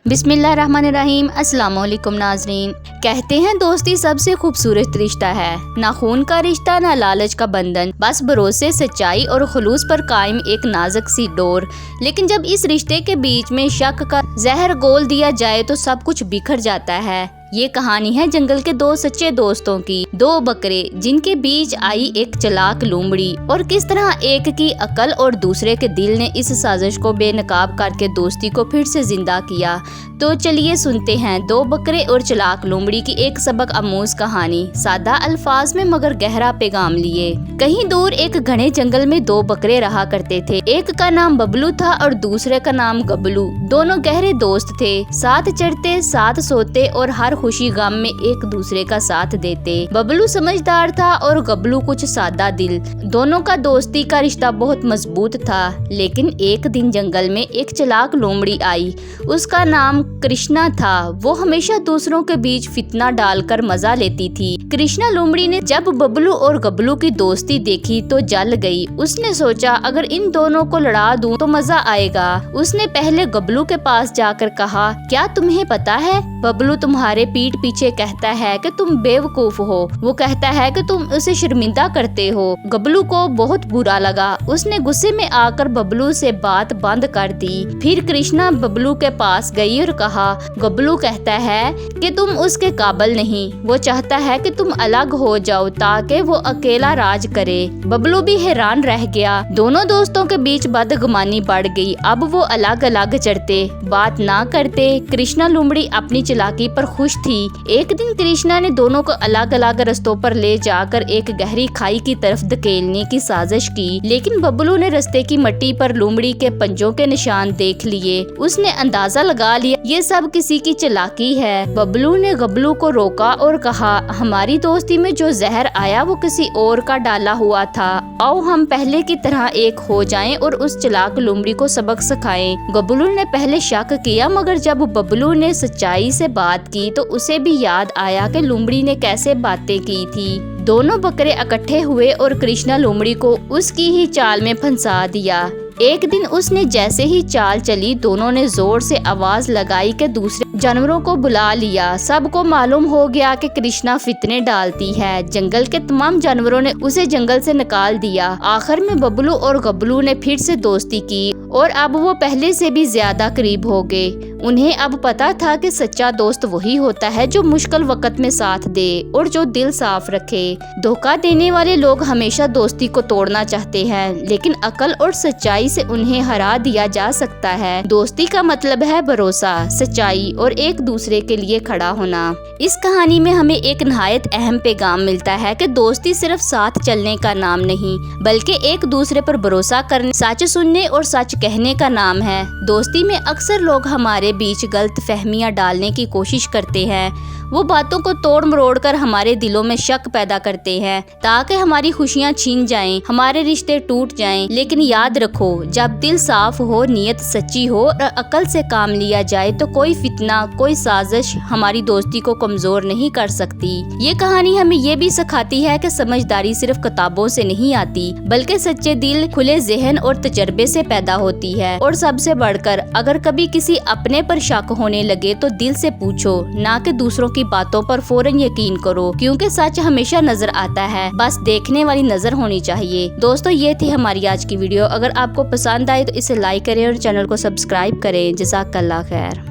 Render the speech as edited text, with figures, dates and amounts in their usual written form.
बिस्मिल्लाहिर्रहमानिर्रहीम। अस्सलाम वालेकुम नाज़रीन। कहते हैं दोस्ती सबसे खूबसूरत रिश्ता है, ना खून का रिश्ता ना लालच का बंधन, बस भरोसे, सच्चाई और खुलूस पर कायम एक नाजुक सी डोर। लेकिन जब इस रिश्ते के बीच में शक का जहर घोल दिया जाए तो सब कुछ बिखर जाता है। ये कहानी है जंगल के दो सच्चे दोस्तों की, दो बकरे जिनके बीच आई एक चालाक लोमड़ी, और किस तरह एक की अकल और दूसरे के दिल ने इस साजिश को बेनकाब करके दोस्ती को फिर से जिंदा किया। तो चलिए सुनते हैं दो बकरे और चालाक लोमड़ी की एक सबक आमूज कहानी, सादा अल्फाज में मगर गहरा पैगाम लिए। कहीं दूर एक घने जंगल में दो बकरे रहा करते थे। एक का नाम बबलू था और दूसरे का नाम गबलू। दोनों गहरे दोस्त थे, साथ चढ़ते, साथ सोते और हर खुशी गम में एक दूसरे का साथ देते। बबलू समझदार था और गबलू कुछ सादा दिल। दोनों का दोस्ती का रिश्ता बहुत मजबूत था। लेकिन एक दिन जंगल में एक चालाक लोमड़ी आई। उसका नाम कृष्णा था। वो हमेशा दूसरों के बीच फितना डालकर मजा लेती थी। कृष्णा लोमड़ी ने जब बबलू और गबलू की दोस्ती देखी तो जल गई। उसने सोचा अगर इन दोनों को लड़ा दूं तो मजा आएगा। उसने पहले गबलू के पास जाकर कहा, क्या तुम्हें पता है बबलू तुम्हारे पीठ पीछे कहता है कि तुम बेवकूफ हो। वो कहता है कि तुम उसे शर्मिंदा करते हो। गबलू को बहुत बुरा लगा। उसने गुस्से में आकर बबलू से बात बंद कर दी। फिर कृष्णा बबलू के पास गई और कहा, गबलू कहता है कि तुम उसके काबिल नहीं। वो चाहता है कि तुम अलग हो जाओ ताकि वो अकेला राज करे। बबलू भी हैरान रह गया। दोनों दोस्तों के बीच बदगुमानी बढ़ गई। अब वो अलग अलग चढ़ते, बात ना करते। कृष्णा लोमड़ी अपनी चालाकी पर खुश थी। एक दिन कृष्णा ने दोनों को अलग अलग रास्तों पर ले जाकर एक गहरी खाई की तरफ धकेलने की साजिश की। लेकिन बबलू ने रास्ते की मिट्टी पर लोमड़ी के पंजों के निशान देख लिए। उसने अंदाजा लगा लिया ये सब किसी की चालाकी है। बबलू ने गबलू को रोका और कहा, हमारी दोस्ती में जो जहर आया वो किसी और का डाला हुआ था। आओ हम पहले की तरह एक हो जाएं और उस चालाक लोमड़ी को सबक सिखाएं। गबलू ने पहले शक किया, मगर जब बबलू ने सच्चाई से बात की तो उसे भी याद आया कि लोमड़ी ने कैसे बातें की थी। दोनों बकरे इकट्ठे हुए और कृष्णा लोमड़ी को उसकी ही चाल में फंसा दिया। एक दिन उसने जैसे ही चाल चली, दोनों ने जोर से आवाज लगाई कि दूसरे जानवरों को बुला लिया। सबको मालूम हो गया कि कृष्णा फितने डालती है। जंगल के तमाम जानवरों ने उसे जंगल से निकाल दिया। आखिर में बबलू और गबलू ने फिर से दोस्ती की और अब वो पहले से भी ज्यादा करीब हो गए। उन्हें अब पता था कि सच्चा दोस्त वही होता है जो मुश्किल वक्त में साथ दे और जो दिल साफ रखे। धोखा देने वाले लोग हमेशा दोस्ती को तोड़ना चाहते हैं, लेकिन अकल और सच्चाई से उन्हें हरा दिया जा सकता है। दोस्ती का मतलब है भरोसा, सच्चाई और एक दूसरे के लिए खड़ा होना। इस कहानी में हमें एक नहायत अहम पैगाम मिलता है कि दोस्ती सिर्फ साथ चलने का नाम नहीं, बल्कि एक दूसरे पर भरोसा करने, सच सुनने और सच कहने का नाम है। दोस्ती में अक्सर लोग हमारे बीच गलत फहमियां डालने की कोशिश करते हैं। वो बातों को तोड़ मरोड़ कर हमारे दिलों में शक पैदा करते हैं ताकि हमारी खुशियां छीन जाएं, हमारे रिश्ते टूट जाएं। लेकिन याद रखो, जब दिल साफ हो, नीयत सच्ची हो और अकल से काम लिया जाए तो कोई फितना, कोई साजिश हमारी दोस्ती को कमजोर नहीं कर सकती। ये कहानी हमें ये भी सिखाती है कि समझदारी सिर्फ किताबों से नहीं आती, बल्कि सच्चे दिल, खुले जहन और तजर्बे से पैदा होती है। और सबसे बढ़कर, अगर कभी किसी अपने पर शक होने लगे तो दिल से पूछो, ना कि दूसरों की बातों पर फौरन यकीन करो, क्योंकि सच हमेशा नजर आता है, बस देखने वाली नजर होनी चाहिए। दोस्तों, ये थी हमारी आज की वीडियो। अगर आपको पसंद आए तो इसे लाइक करें और चैनल को सब्सक्राइब करें। जज़ाकल्लाह खैर।